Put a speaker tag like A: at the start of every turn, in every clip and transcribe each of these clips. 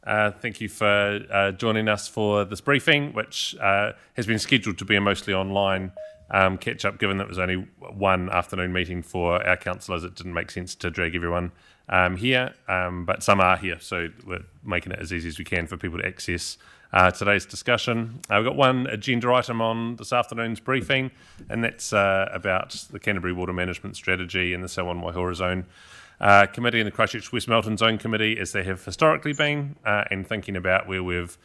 A: Thank you for joining us for this briefing, which has been scheduled to be a mostly online catch-up, given that it was only one afternoon meeting for our councillors. It didn't make sense to drag everyone here, but some are here, so we're making it as easy as we can for people to access today's discussion. We've got one agenda item on this afternoon's briefing, and that's about the Canterbury Water Management Strategy and the Selwyn Waihora Zone Committee and the Christchurch West Melton Zone Committee, as they have historically been, and thinking about where we've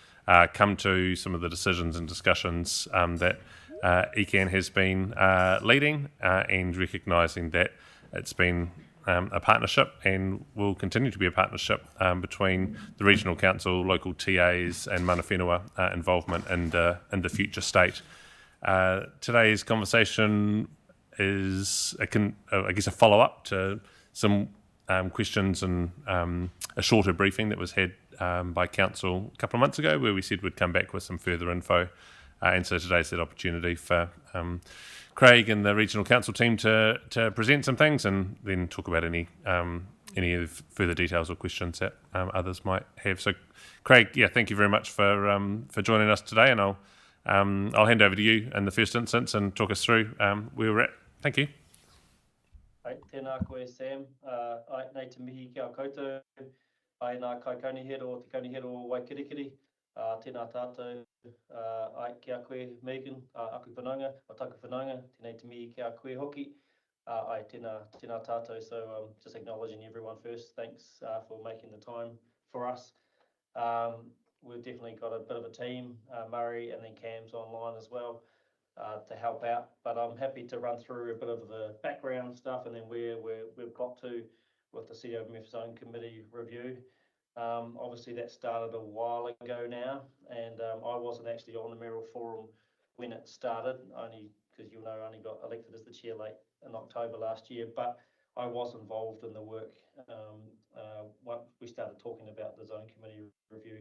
A: come to, some of the decisions and discussions that ECAN has been leading, and recognising that it's been a partnership and will continue to be a partnership between the Regional Council, local TAs and mana whenua involvement in the future state. Today's conversation is, I guess, a follow-up to some questions and a shorter briefing that was had by Council a couple of months ago, where we said we'd come back with some further info. And so today's that opportunity for Craig and the Regional Council team to present some things, and then talk about any of further details or questions that others might have. So, Craig, thank you very much for joining us today, and I'll hand over to you in the first instance and talk us through where we're at. Thank you.
B: Tēnā koe, Sam. Nei te mihi kia koutou. Ai nā kaikaunihero, te kaunihero Waikirikiri. Tēnā tātou. Ai kia koe, Megan, aku whananga, o taku whananga. Tēnei te mihi kia koe hoki. Ai tēnā tātou. So just acknowledging everyone first. Thanks for making the time for us. We've definitely got a bit of a team. Murray and then Cam's online as well to help out. But I'm happy to run through a bit of the background stuff and then where we've got to with the CWMF Zone Committee review. Obviously that started a while ago now, and I wasn't actually on the Mayoral Forum when it started, only because I only got elected as the chair late in October last year, but I was involved in the work once we started talking about the Zone Committee review.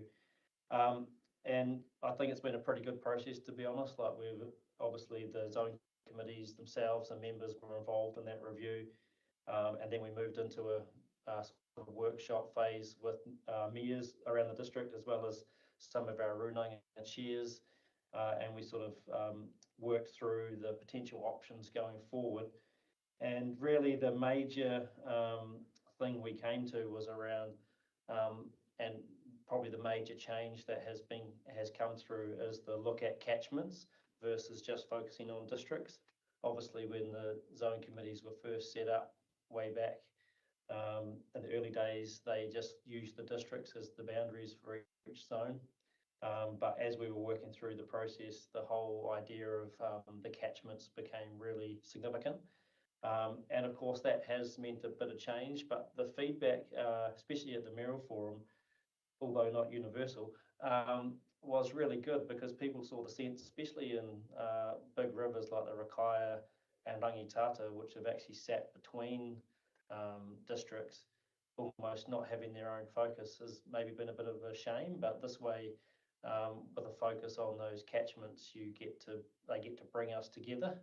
B: And I think it's been a pretty good process, to be honest. Like, we've obviously the zone committees themselves and members were involved in that review, and then we moved into a sort of workshop phase with mayors around the district, as well as some of our runanga and chairs, and we sort of worked through the potential options going forward. And really the major thing we came to was around, and probably the major change that has come through is the look at catchments versus just focusing on districts. Obviously, when the zone committees were first set up way back in the early days, they just used the districts as the boundaries for each zone. But as we were working through the process, the whole idea of the catchments became really significant. And of course, that has meant a bit of change, but the feedback, especially at the Mayoral Forum, although not universal, was really good, because people saw the sense, especially in big rivers like the Rakaia and Rangitata, which have actually sat between districts, almost not having their own focus has maybe been a bit of a shame. But this way, with a focus on those catchments, they get to bring us together.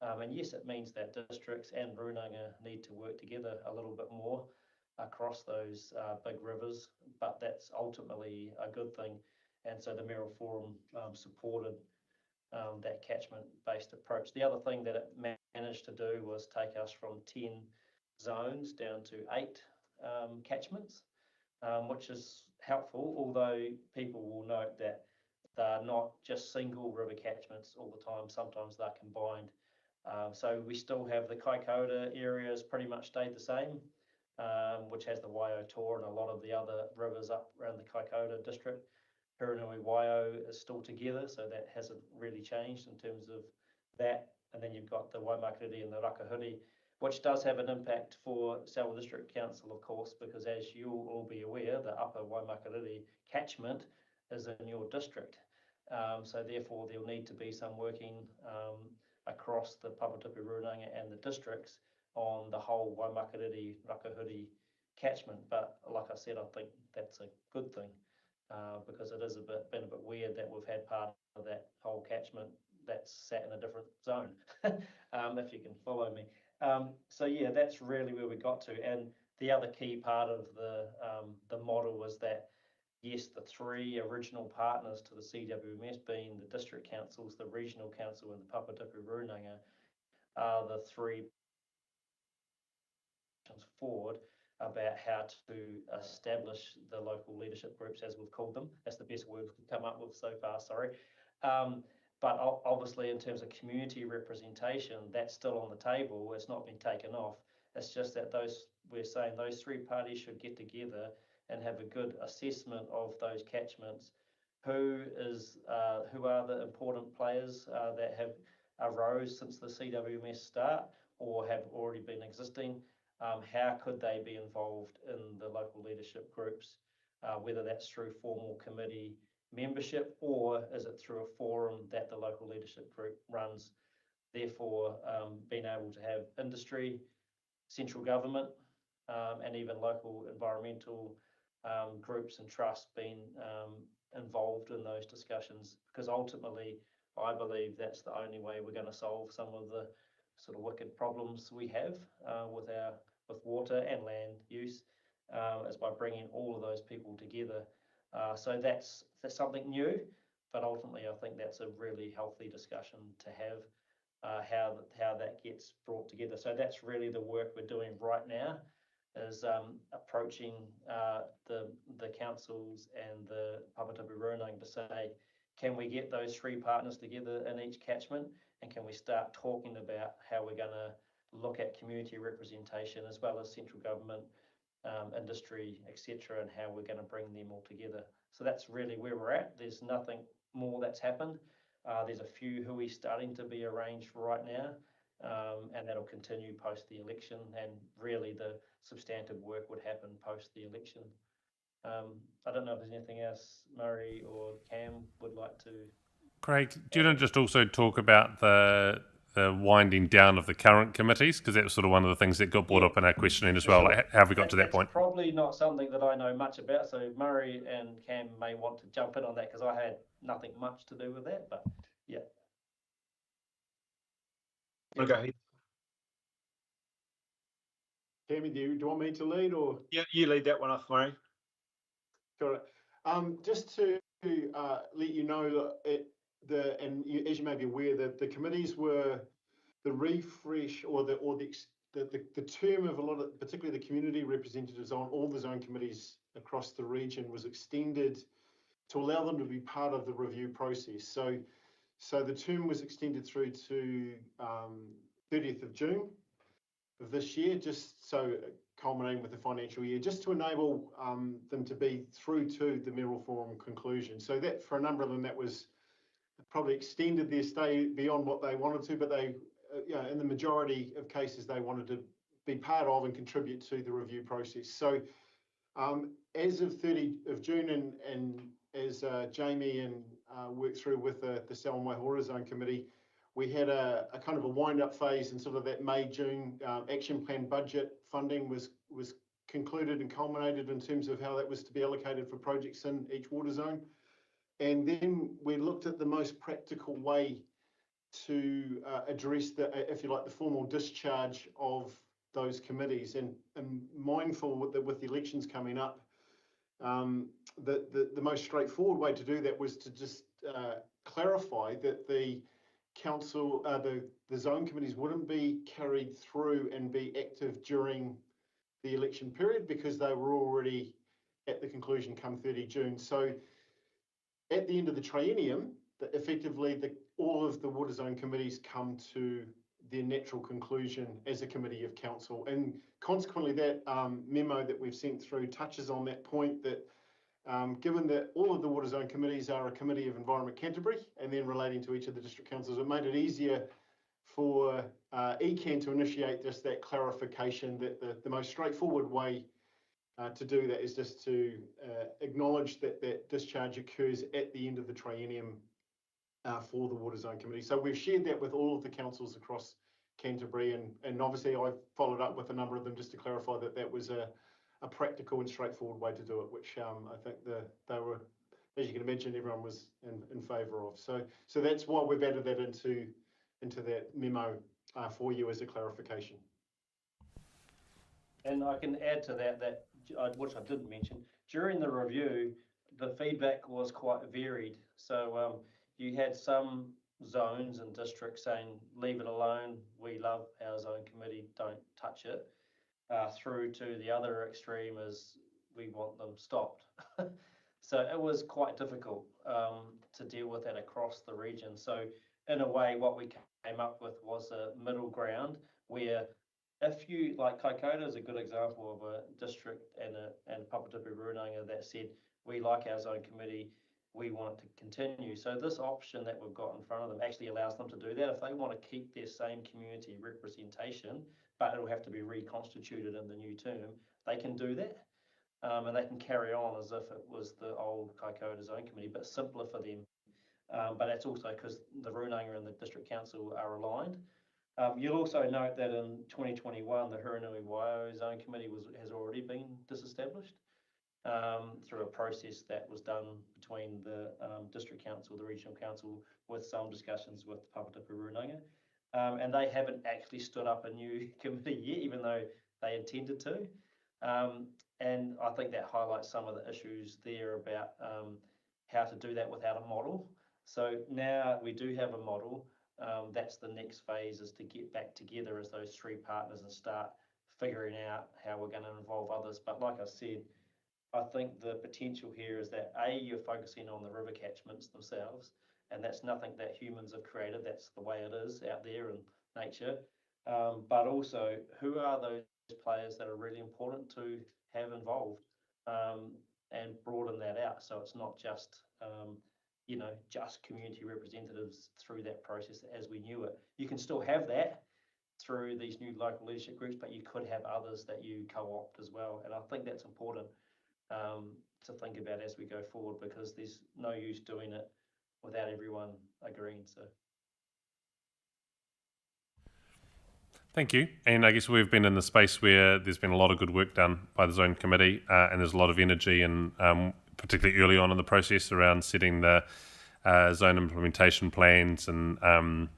B: And yes, it means that districts and runanga need to work together a little bit more across those big rivers, but that's ultimately a good thing. And so the Mayoral Forum supported that catchment-based approach. The other thing that it managed to do was take us from 10 zones down to 8 catchments, which is helpful, although people will note that they're not just single river catchments all the time. Sometimes they're combined. So we still have the Kaikoura areas pretty much stayed the same, which has the Waio Tor and a lot of the other rivers up around the Kaikoura district. Hiranui Waio is still together, so that hasn't really changed in terms of that. And then you've got the Waimakariri and the Rakahuri, which does have an impact for Selwyn District Council, of course, because as you'll all be aware, the upper Waimakariri catchment is in your district. So therefore there'll need to be some working across the Papatupi Runanga and the districts on the whole Waimakariri Rakahuri catchment. But like I said, I think that's a good thing, because it has been a bit weird that we've had part of that whole catchment that's sat in a different zone, if you can follow me. So yeah, that's really where we got to. And the other key part of the model was that yes, the three original partners to the CWMS being the district councils, the regional council and the Papatapu Runanga are the three forward about how to establish the local leadership groups, as we've called them. That's the best word we've come up with so far, sorry. But obviously in terms of community representation, that's still on the table. It's not been taken off. It's just that we're saying those three parties should get together and have a good assessment of those catchments. Who are the important players that have arose since the CWMS start or have already been existing? How could they be involved in the local leadership groups, whether that's through formal committee membership or is it through a forum that the local leadership group runs? Therefore, being able to have industry, central government, and even local environmental groups and trusts being involved in those discussions, because ultimately I believe that's the only way we're going to solve some of the sort of wicked problems we have with water and land use, is by bringing all of those people together. So that's something new, but ultimately I think that's a really healthy discussion to have, how that gets brought together. So that's really the work we're doing right now, is approaching the councils and the Papatapu Runanga to say, can we get those three partners together in each catchment, and can we start talking about how we're going to look at community representation as well as central government, industry, etc., and how we're going to bring them all together. So that's really where we're at. There's nothing more that's happened. There's a few hui starting to be arranged right now, and that'll continue post the election, and really the substantive work would happen post the election. I don't know if there's anything else Murray or Cam would like to.
A: Craig, do you want to just also talk about the winding down of the current committees? Because that was sort of one of the things that got brought up in our questioning as well.
B: Sure.
A: Like, how have we got to that point?
B: Probably not something that I know much about, so Murray and Cam may want to jump in on that, because I had nothing much to do with that, but yeah.
C: Okay.
D: Cammy, do you want me to lead, or?
C: Yeah, you lead that one off, Murray.
D: Got it. Just to let you know that as you may be aware, that the committees were the refresh or the term of a lot of, particularly the community representatives on all the zone committees across the region, was extended to allow them to be part of the review process. So the term was extended through to 30th of June of this year, just so culminating with the financial year, just to enable them to be through to the Mayoral Forum conclusion. So that, for a number of them, that was probably extended their stay beyond what they wanted to, but they, in the majority of cases, they wanted to be part of and contribute to the review process. So as of 30 of June, and as Jamie and worked through with the Selwyn Waihora Zone Committee, we had a kind of a wind-up phase, and sort of that May-June action plan budget funding was concluded and culminated in terms of how that was to be allocated for projects in each water zone. And then we looked at the most practical way to address if you like, the formal discharge of those committees, and mindful with the elections coming up, the most straightforward way to do that was to just clarify that the council, the zone committees wouldn't be carried through and be active during the election period, because they were already at the conclusion come 30 June. So at the end of the triennium, effectively all of the water zone committees come to their natural conclusion as a committee of council. And consequently, that memo that we've sent through touches on that point, that given that all of the water zone committees are a committee of Environment Canterbury and then relating to each of the district councils, it made it easier for ECAN to initiate just that clarification that the most straightforward way to do that is just to acknowledge that discharge occurs at the end of the triennium for the water zone committee. So we've shared that with all of the councils across Canterbury, and obviously I followed up with a number of them just to clarify that was a practical and straightforward way to do it, which I think they were, as you can imagine, everyone was in favour of. So that's why we've added that into that memo for you as a clarification.
B: And I can add to that which I didn't mention, during the review, the feedback was quite varied. So you had some zones and districts saying, leave it alone, we love our zone committee, don't touch it, through to the other extreme is we want them stopped. So it was quite difficult to deal with that across the region. So in a way, what we came up with was a middle ground where if you, like Kaikoura is a good example of a district and Papatopi Runanga that said, we like our zone committee, we want it to continue. So this option that we've got in front of them actually allows them to do that. If they want to keep their same community representation, but it'll have to be reconstituted in the new term, they can do that. And they can carry on as if it was the old Kaikoura zone committee, but simpler for them. But that's also because the Runanga and the district council are aligned. You'll also note that in 2021, the Huranui Waio zone committee has already been disestablished through a process that was done between the district council, the regional council, with some discussions with Papatopi Runanga. And they haven't actually stood up a new committee yet, even though they intended to. And I think that highlights some of the issues there about how to do that without a model. So now we do have a model. That's the next phase, is to get back together as those three partners and start figuring out how we're going to involve others. But like I said, I think the potential here is that you're focusing on the river catchments themselves, and that's nothing that humans have created. That's the way it is out there in nature. But also, who are those players that are really important to have involved, and broaden that out, so it's not just just community representatives through that process as we knew it. You can still have that through these new local leadership groups, but you could have others that you co-opt as well. And I think that's important to think about as we go forward, because there's no use doing it without everyone agreeing. So.
A: Thank you. And I guess we've been in the space where there's been a lot of good work done by the zone committee, and there's a lot of energy, and particularly early on in the process around setting the zone implementation plans and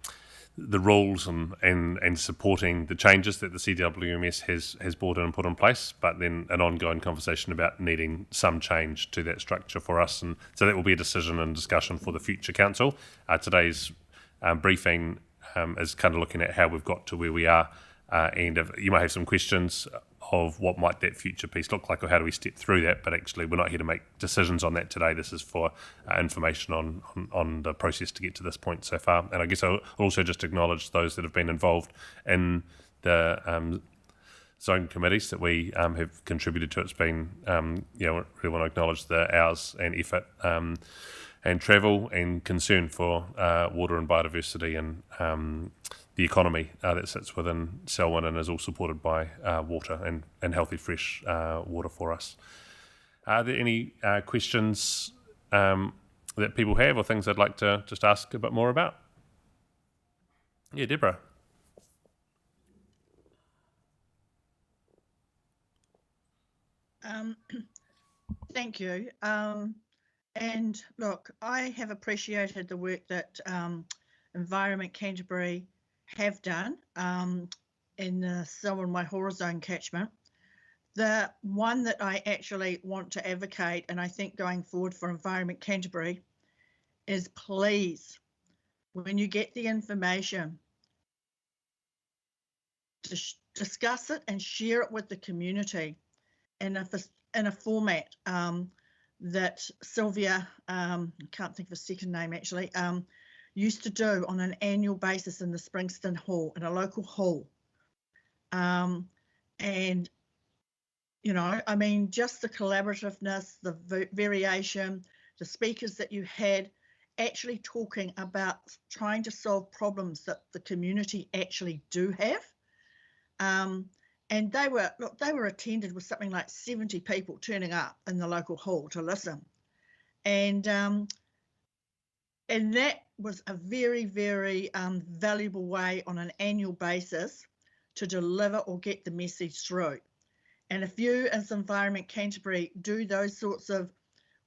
A: the rules and supporting the changes that the CWMS has brought in and put in place, but then an ongoing conversation about needing some change to that structure for us. And so that will be a decision and discussion for the future council. Today's briefing is kind of looking at how we've got to where we are, and if you might have some questions of what might that future piece look like, or how do we step through that. But actually, we're not here to make decisions on that today. This is for information on the process to get to this point so far. And I guess I'll also just acknowledge those that have been involved in the zone committees that we have contributed to. It's been, really want to acknowledge the hours and effort and travel and concern for water and biodiversity and the economy that sits within Selwyn, and is all supported by water and healthy, fresh water for us. Are there any questions that people have, or things they'd like to just ask a bit more about? Yeah, Deborah.
E: Thank you. And look, I have appreciated the work that Environment Canterbury have done in the Selwyn Waihora Zone catchment. The one that I actually want to advocate, and I think going forward for Environment Canterbury, is please, when you get the information, to discuss it and share it with the community in a format that Sylvia, I can't think of a second name actually, used to do on an annual basis in the Springston Hall, in a local hall. And, I mean, just the collaborativeness, the variation, the speakers that you had actually talking about trying to solve problems that the community actually do have. And they were attended with something like 70 people turning up in the local hall to listen. And that was a very, very valuable way on an annual basis to deliver or get the message through. And if you as Environment Canterbury do those sorts of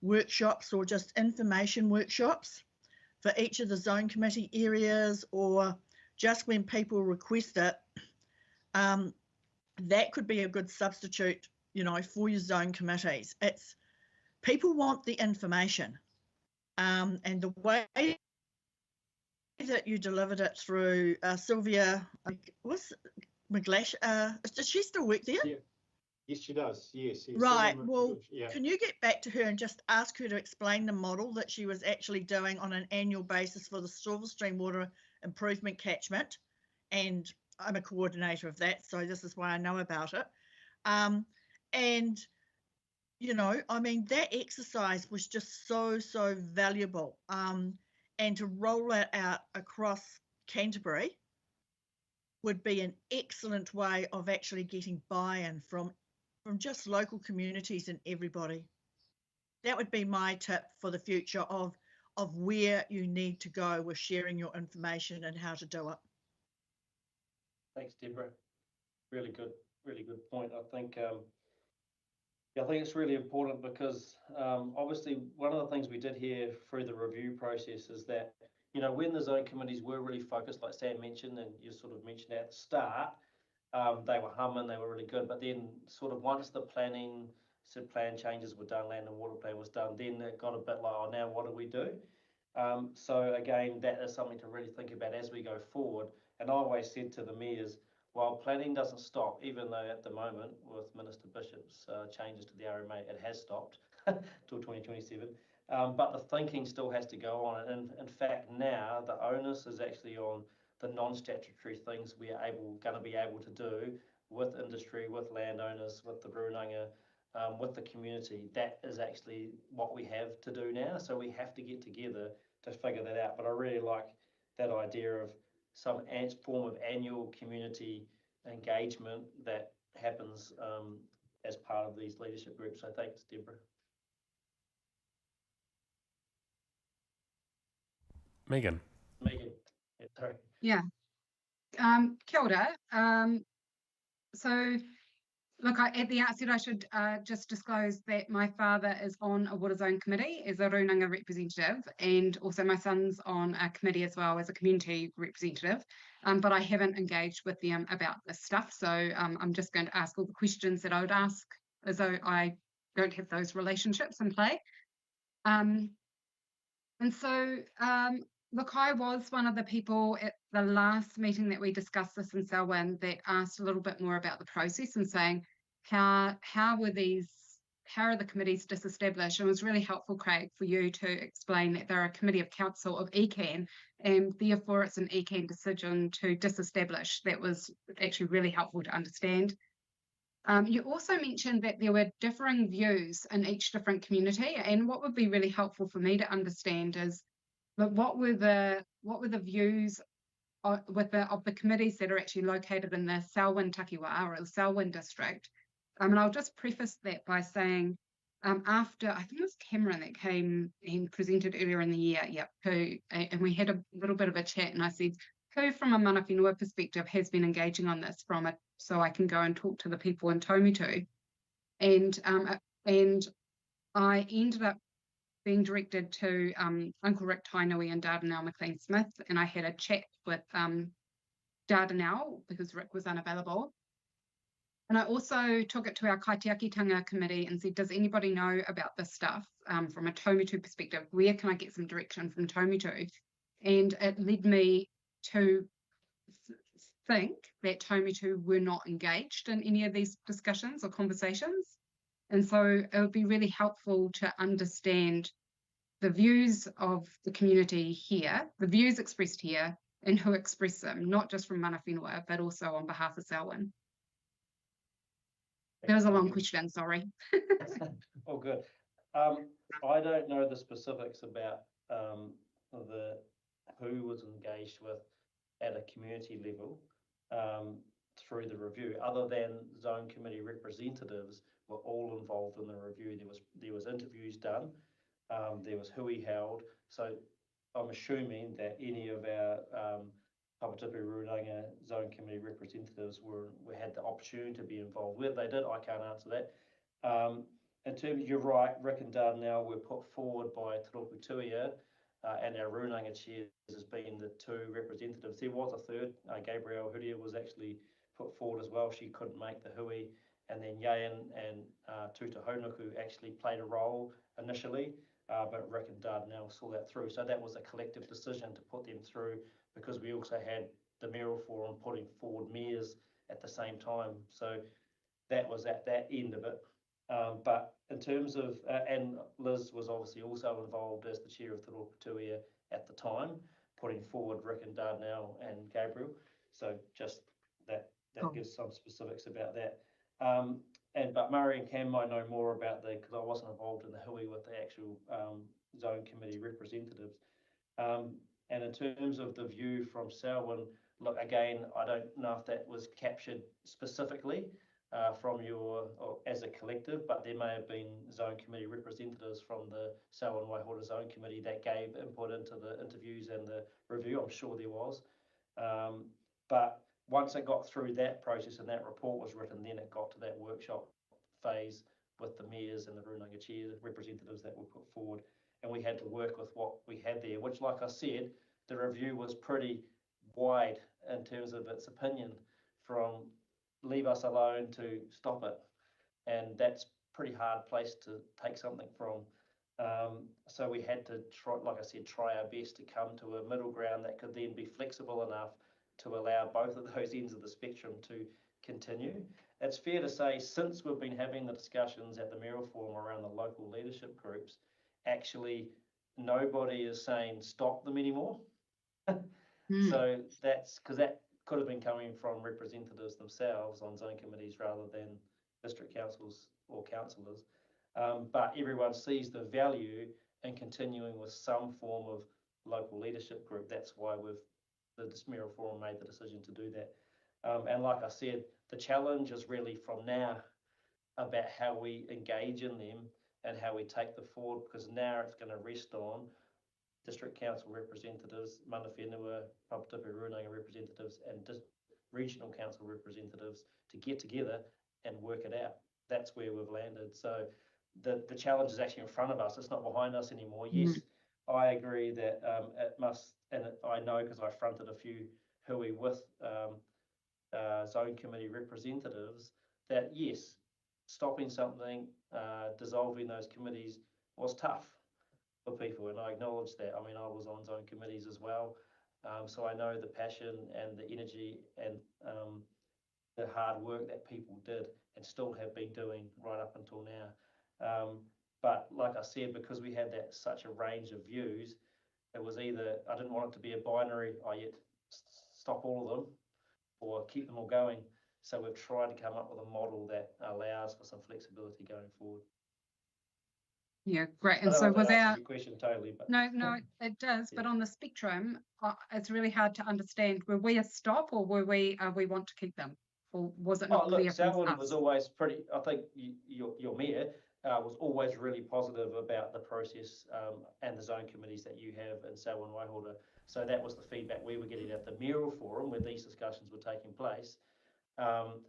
E: workshops, or just information workshops for each of the zone committee areas, or just when people request it, that could be a good substitute, for your zone committees. people want the information, and the way that you delivered it through Sylvia, was McGlash, does she still work there?
D: Yeah. Yes, she does. Yes.
E: Right.
D: Sylvia
E: Well,
D: McGlash, yeah.
E: can you get back to her and just ask her to explain the model that she was actually doing on an annual basis for the Silverstream Water Improvement Catchment? And I'm a coordinator of that, so this is why I know about it. And, you know, I mean, that exercise was just so valuable. And to roll it out across Canterbury would be an excellent way of actually getting buy-in from just local communities and everybody. That would be my tip for the future of where you need to go with sharing your information and how to do it.
B: Thanks, Deborah. Really good point. I think I think it's really important because obviously one of the things we did here through the review process is that, you know, when the zone committees were really focused, like Sam mentioned, and you sort of mentioned at the start, they were humming, they were really good. But then sort of once the plan changes were done, land and water plan was done, then it got a bit like, oh, now what do we do? So again, that is something to really think about as we go forward. And I always said to the mayors, while planning doesn't stop, even though at the moment with Minister Bishop's changes to the RMA, it has stopped till 2027. But the thinking still has to go on. And in fact, now the onus is actually on the non-statutory things we are going to be able to do with industry, with landowners, with the Runanga, with the community. That is actually what we have to do now. So we have to get together to figure that out. But I really like that idea of some form of annual community engagement that happens as part of these leadership groups. So thanks, Deborah.
A: Megan.
B: Yeah, sorry.
F: Yeah. Kia ora. So look, at the outset, I should just disclose that my father is on a water zone committee as a Runanga representative, and also my son's on a committee as well as a community representative. But I haven't engaged with them about this stuff, so I'm just going to ask all the questions that I would ask as though I don't have those relationships in play. And so, look, I was one of the people at the last meeting that we discussed this in Selwyn that asked a little bit more about the process and saying how are the committees disestablished? And it was really helpful, Craig, for you to explain that they're a committee of council of ECAN, and therefore it's an ECAN decision to disestablish. That was actually really helpful to understand. You also mentioned that there were differing views in each different community, and what would be really helpful for me to understand is, but what were the views of the committees that are actually located in the Selwyn Takiwa or the Selwyn district? And I'll just preface that by saying, after, I think it was Cameron that came and presented earlier in the year, and we had a little bit of a chat, and I said, who from a mana whenua perspective has been engaging on this so I can go and talk to the people in Taumitu. And I ended up being directed to Uncle Rick Tainui and Dardanelle McLean-Smith, and I had a chat with Dardanelle because Rick was unavailable. And I also took it to our Kaitiakitanga committee and said, does anybody know about this stuff from a Taumitu perspective? Where can I get some direction from Taumitu? And it led me to think that Taumitu were not engaged in any of these discussions or conversations. And so it would be really helpful to understand the views of the community here, the views expressed here, and who express them, not just from mana whenua, but also on behalf of Selwyn. That was a long question, sorry.
B: Oh, good. I don't know the specifics about who was engaged with at a community level through the review, other than zone committee representatives were all involved in the review. There was interviews done, there was hui held. So I'm assuming that any of our Papatipi Runanga zone committee representatives had the opportunity to be involved. Whether they did, I can't answer that. In terms, you're right, Rick and Dardanelle were put forward by Te Rōpū Tuia, and our Runanga chairs as being the two representatives. There was a third, Gabrielle Huria was actually put forward as well. She couldn't make the hui, and then Yayan and Tuta Honuku actually played a role initially, but Rick and Dardanelle saw that through. So that was a collective decision to put them through, because we also had the mayoral forum putting forward mayors at the same time. So that was at that end of it. But in terms of, and Liz was obviously also involved as the chair of Te Rōpūtuia at the time, putting forward Rick and Dardanelle and Gabriel. So just that
F: Cool.
B: gives some specifics about that. But Murray and Cam might know more about because I wasn't involved in the hui with the actual zone committee representatives. And in terms of the view from Selwyn, look, again, I don't know if that was captured specifically from your, or as a collective, but there may have been zone committee representatives from the Selwyn Waihora Zone Committee that gave input into the interviews and the review. I'm sure there was. But once it got through that process and that report was written, then it got to that workshop phase with the mayors and the Runanga chair representatives that were put forward. And we had to work with what we had there, which, like I said, the review was pretty wide in terms of its opinion, from leave us alone to stop it. And that's a pretty hard place to take something from. So we had to try, like I said, try our best to come to a middle ground that could then be flexible enough to allow both of those ends of the spectrum to continue. It's fair to say, since we've been having the discussions at the mayoral forum around the local leadership groups, actually nobody is saying stop them anymore. So that's because that could have been coming from representatives themselves on zone committees rather than district councils or councillors. But everyone sees the value in continuing with some form of local leadership group. That's why the mayoral forum made the decision to do that. And like I said, the challenge is really from now about how we engage in them and how we take them forward, because now it's going to rest on district council representatives, mana whenua, Papatipi Runanga representatives, and regional council representatives to get together and work it out. That's where we've landed. So the challenge is actually in front of us. It's not behind us anymore. Yes, I agree that it must, and I know because I fronted a few hui with zone committee representatives, that yes, stopping something, dissolving those committees was tough for people, and I acknowledge that. I mean, I was on zone committees as well, so I know the passion and the energy and the hard work that people did and still have been doing right up until now. But like I said, because we had that such a range of views, it was either, I didn't want it to be a binary, stop all of them or keep them all going. So we've tried to come up with a model that allows for some flexibility going forward.
F: Yeah, great. And so
B: without your question totally, but
F: no, it does. Yeah. But on the spectrum, it's really hard to understand. Were we a stop, or were we want to keep them, or was it not clear?
B: Selwyn was always pretty. I think your mayor was always really positive about the process and the zone committees that you have in Selwyn Waihora. So that was the feedback we were getting at the mayoral forum where these discussions were taking place.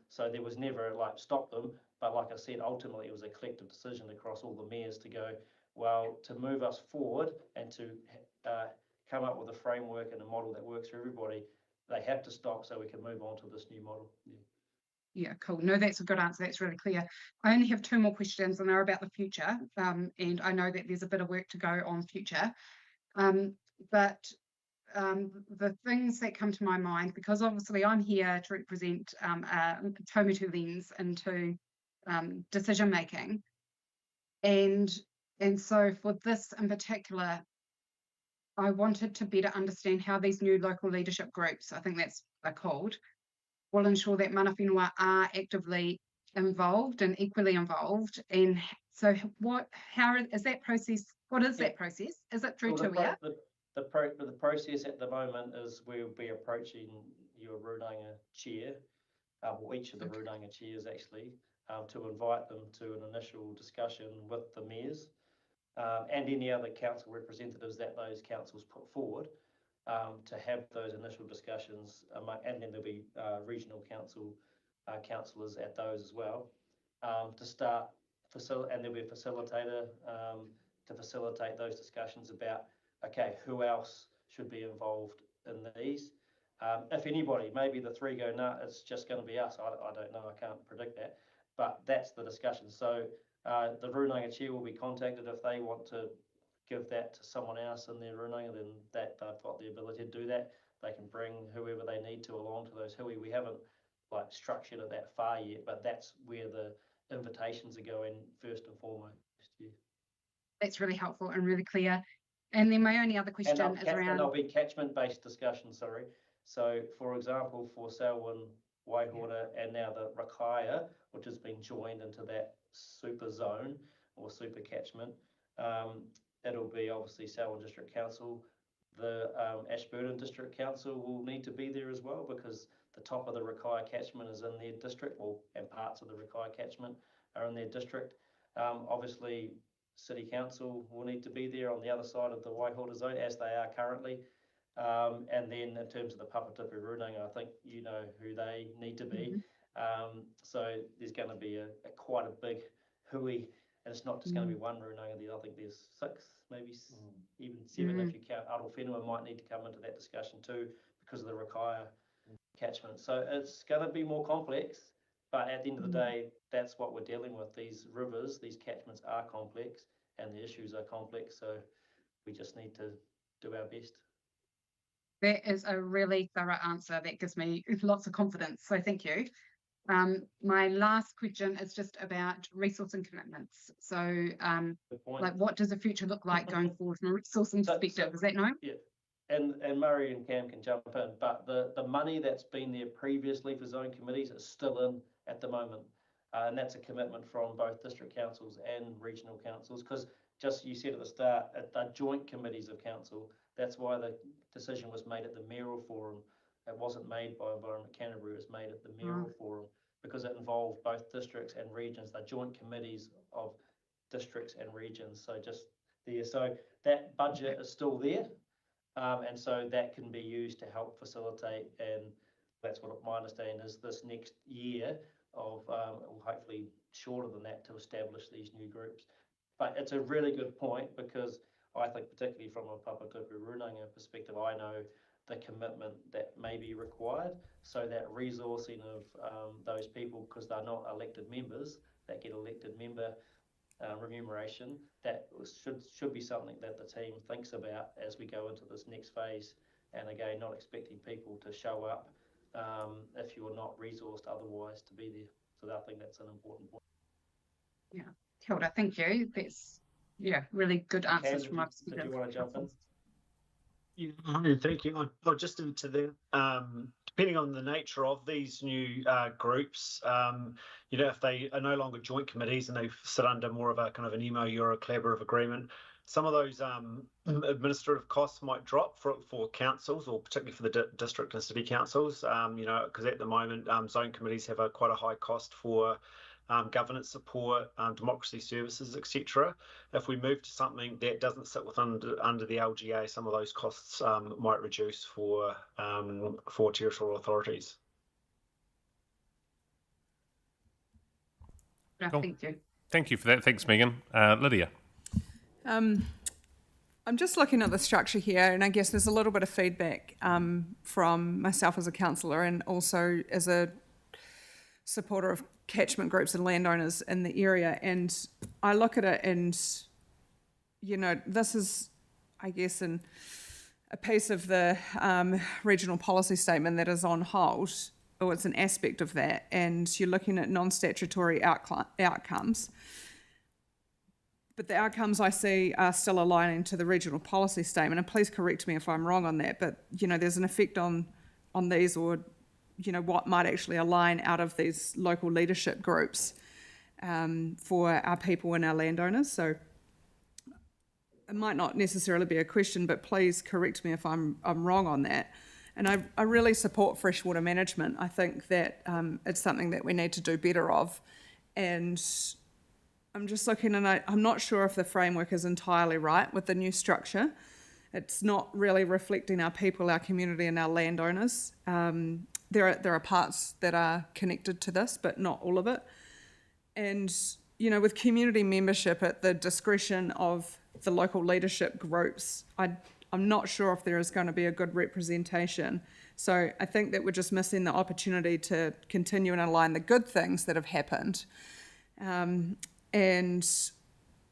B: So there was never like stop them, but like I said, ultimately it was a collective decision across all the mayors to go, well, to move us forward and to come up with a framework and a model that works for everybody, they have to stop so we can move on to this new model.
F: Yeah, cool. No, that's a good answer. That's really clear. I only have two more questions, and they're about the future. And I know that there's a bit of work to go on future. But the things that come to my mind, because obviously I'm here to represent a taumatu lens into decision making, and so for this in particular, I wanted to better understand how these new local leadership groups, I think that's they're called, will ensure that mana whenua are actively involved and equally involved. And so how is that process? What is that process? Is it through tuia?
B: The process at the moment is we'll be approaching your Runanga chair, or each of the Runanga chairs actually, to invite them to an initial discussion with the mayors and any other council representatives that those councils put forward to have those initial discussions, and then there'll be regional council councillors at those as well to start and there'll be a facilitator to facilitate those discussions about, okay, who else should be involved in these? If anybody, maybe the three go, no, it's just going to be us. I don't know. I can't predict that. but that's the discussion. So the Runanga chair will be contacted if they want to give that to someone else in their Runanga, then that they've got the ability to do that. They can bring whoever they need to along to those hui. We haven't like structured it that far yet, but that's where the invitations are going first and foremost. Yeah.
F: That's really helpful and really clear. And then my only other question is
B: And
F: around.
B: there'll be catchment-based discussion, sorry. So, for example, for Selwyn, Waihora, and now the Rakaia, which has been joined into that super zone or super catchment, it'll be obviously Selwyn District Council. The Ashburton District Council will need to be there as well because the top of the Rakaia catchment is in their district, and parts of the Rakaia catchment are in their district. Obviously, City Council will need to be there on the other side of the Waihora zone as they are currently. And then in terms of the Papatipu Runanga, I think you know who they need to be. So there's going to be quite a big hui, and it's not just going to be one Runanga there. I think there's 6, maybe even 7 if you count Aroha Whenua might need to come into that discussion too because of the Rakaia catchment. So it's going to be more complex, but at the end of the day, that's what we're dealing with. These rivers, these catchments are complex and the issues are complex. So we just need to do our best.
F: That is a really thorough answer. That gives me lots of confidence. So thank you. My last question is just about resourcing commitments. So like what does the future look like going forward from a resourcing perspective? Is that no?
B: Yeah. And Murray and Cam can jump in, but the money that's been there previously for zone committees is still in at the moment. And that's a commitment from both district councils and regional councils, because just you said at the start, they're joint committees of council. That's why the decision was made at the mayoral forum. It wasn't made by Environment Canterbury, it was made at the mayoral forum because it involved both districts and regions. They're joint committees of districts and regions. So just there, so that budget is still there. And so that can be used to help facilitate, and that's what my understanding is this next year of, hopefully shorter than that, to establish these new groups. But it's a really good point because I think particularly from a Papatipu Runanga perspective, I know the commitment that may be required, so that resourcing of those people, because they're not elected members, that get elected member remuneration, that should be something that the team thinks about as we go into this next phase. And again, not expecting people to show up if you're not resourced otherwise to be there. So I think that's an important point.
F: Yeah, kia ora, thank you. That's really good answers from my perspective.
B: Did you want to jump in?
C: Yeah, thank you. I'll just into the depending on the nature of these new groups, if they are no longer joint committees and they sit under more of a kind of an MOU or a collaborative agreement, some of those administrative costs might drop for councils, or particularly for the district and city councils, because at the moment zone committees have quite a high cost for governance support, democracy services, etc. If we move to something that doesn't sit under the LGA, some of those costs might reduce for territorial authorities.
A: Cool.
F: Thank you.
A: Thank you for that. Thanks, Megan. Lydia.
G: I'm just looking at the structure here, and I guess there's a little bit of feedback from myself as a councillor and also as a supporter of catchment groups and landowners in the area. And I look at it and, this is, I guess, a piece of the regional policy statement that is on hold, or it's an aspect of that, and you're looking at non-statutory outcomes. But the outcomes I see are still aligning to the regional policy statement, and please correct me if I'm wrong on that, but, there's an effect on these, or what might actually align out of these local leadership groups for our people and our landowners. So it might not necessarily be a question, but please correct me if I'm wrong on that. And I really support freshwater management. I think that it's something that we need to do better of. And I'm just looking, and I'm not sure if the framework is entirely right with the new structure. It's not really reflecting our people, our community, and our landowners. There are parts that are connected to this, but not all of it. And, with community membership at the discretion of the local leadership groups, I'm not sure if there is going to be a good representation So I think that we're just missing the opportunity to continue and align the good things that have happened. And,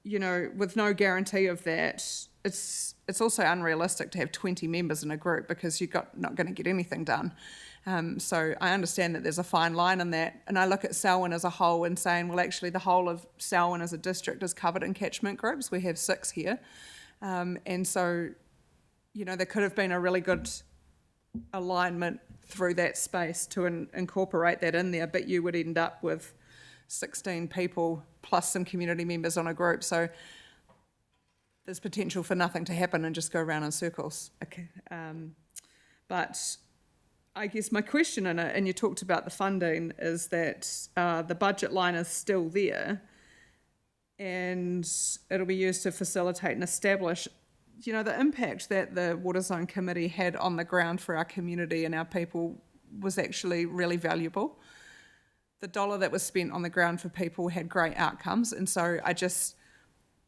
G: you know, with no guarantee of that, it's also unrealistic to have 20 members in a group because you're not going to get anything done. So I understand that there's a fine line in that. And I look at Selwyn as a whole and saying, well, actually the whole of Selwyn as a district is covered in catchment groups. We have 6 here. And so, you know, there could have been a really good alignment through that space to incorporate that in there, but you would end up with 16 people plus some community members on a group. So there's potential for nothing to happen and just go around in circles. Okay. But I guess my question, and you talked about the funding, is that the budget line is still there and it'll be used to facilitate and establish, you know, the impact that the Water Zone Committee had on the ground for our community and our people was actually really valuable. The dollar that was spent on the ground for people had great outcomes, and so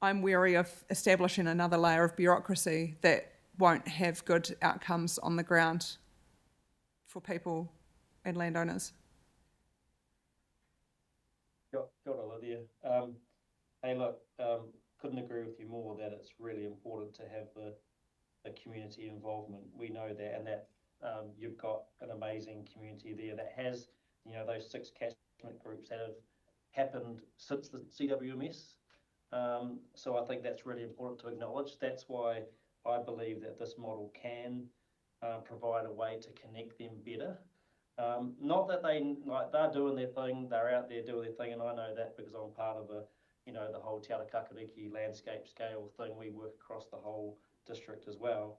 G: I'm wary of establishing another layer of bureaucracy that won't have good outcomes on the ground for people and landowners.
B: Kia ora, Lydia. Hey, look, couldn't agree with you more that it's really important to have the community involvement. We know that, and that you've got an amazing community there that has, you know, those 6 catchment groups that have happened since the CWMS. So I think that's really important to acknowledge. That's why I believe that this model can provide a way to connect them better. Not that they're doing their thing, they're out there doing their thing, and I know that because I'm part of the whole Te Ara Kakariki landscape scale thing. We work across the whole district as well.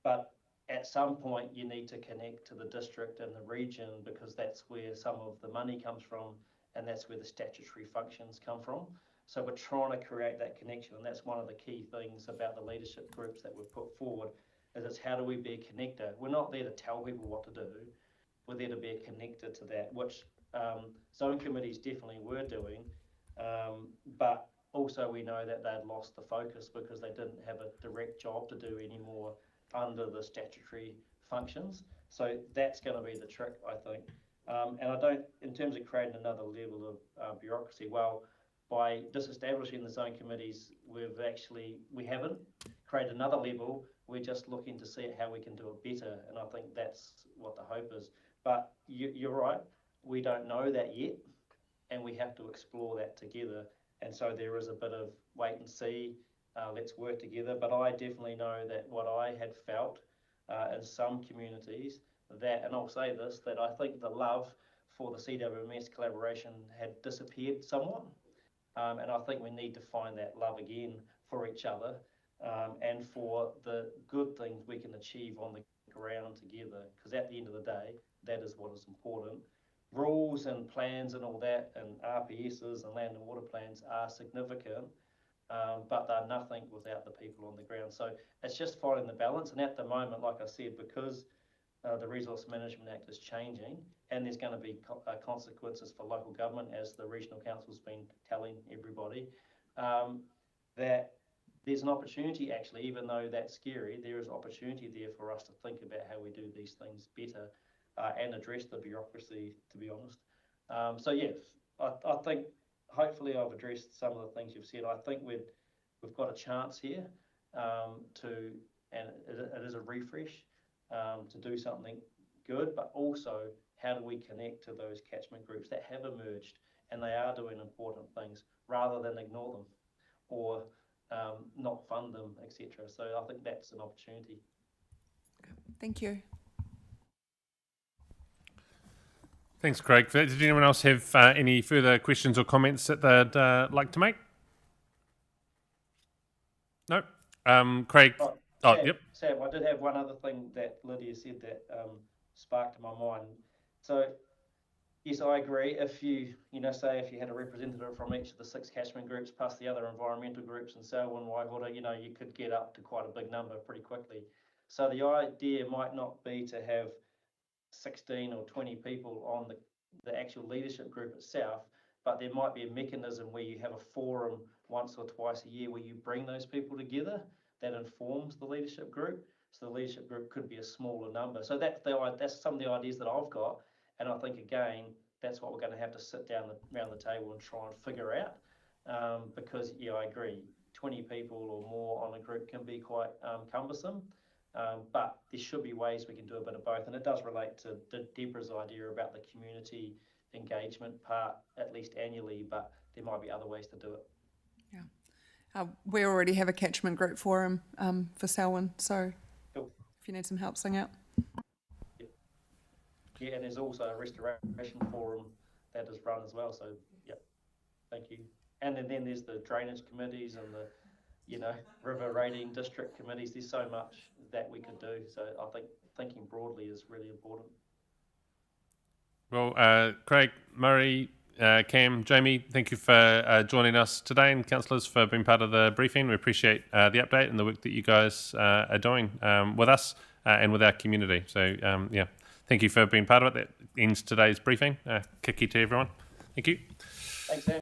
B: But at some point you need to connect to the district and the region because that's where some of the money comes from and that's where the statutory functions come from. So we're trying to create that connection, and that's one of the key things about the leadership groups that we've put forward, is it's how do we be a connector? We're not there to tell people what to do, we're there to be a connector to that, which zone committees definitely were doing, but also we know that they'd lost the focus because they didn't have a direct job to do anymore under the statutory functions. So that's going to be the trick, I think. And I don't, in terms of creating another level of bureaucracy, well, by disestablishing the zone committees, we haven't created another level. We're just looking to see how we can do it better, and I think that's what the hope is. But you're right, we don't know that yet, and we have to explore that together. And so there is a bit of wait and see, let's work together. But I definitely know that what I had felt in some communities, that, and I'll say this, that I think the love for the CWMS collaboration had disappeared somewhat. And I think we need to find that love again for each other, and for the good things we can achieve on the ground together, because at the end of the day, that is what is important. Rules and plans and all that, and RPSs and land and water plans are significant, but they're nothing without the people on the ground. So it's just finding the balance. And at the moment, like I said, because the Resource Management Act is changing, and there's going to be consequences for local government, as the Regional Council's been telling everybody, that there's an opportunity, actually, even though that's scary, there is opportunity there for us to think about how we do these things better, and address the bureaucracy, to be honest. So yeah, I think hopefully I've addressed some of the things you've said. I think we've got a chance here, and it is a refresh, to do something good, but also how do we connect to those catchment groups that have emerged and they are doing important things, rather than ignore them or not fund them, etc. So I think that's an opportunity.
G: Thank you.
A: Thanks, Craig. Did anyone else have any further questions or comments that they'd like to make? No? Craig?
B: Sam, I did have one other thing that Lydia said that sparked in my mind. So, yes, I agree. If you say if you had a representative from each of the 6 catchment groups plus the other environmental groups and Selwyn, Waihora, you could get up to quite a big number pretty quickly. So the idea might not be to have 16 or 20 people on the actual leadership group itself, but there might be a mechanism where you have a forum once or twice a year where you bring those people together that informs the leadership group. So the leadership group could be a smaller number. So that's some of the ideas that I've got, and I think again that's what we're going to have to sit down around the table and try and figure out. Because yeah, I agree, 20 people or more on a group can be quite cumbersome. But there should be ways we can do a bit of both, and it does relate to Deborah's idea about the community engagement part, at least annually. But there might be other ways to do it.
G: We already have a catchment group forum for Selwyn, so
B: Cool.
G: if you need some help, sing out.
B: Yeah, and there's also a restoration forum that is run as well. So yeah, thank you. And then there's the drainage committees and the river rating district committees. There's so much that we could do. So I think thinking broadly is really important.
A: Well, Craig, Murray, Cam, Jamie, thank you for joining us today, and councillors for being part of the briefing. We appreciate the update and the work that you guys are doing with us and with our community. So yeah, thank you for being part of it. That ends today's briefing. Kiki to everyone. Thank you.
B: Thanks, Sam.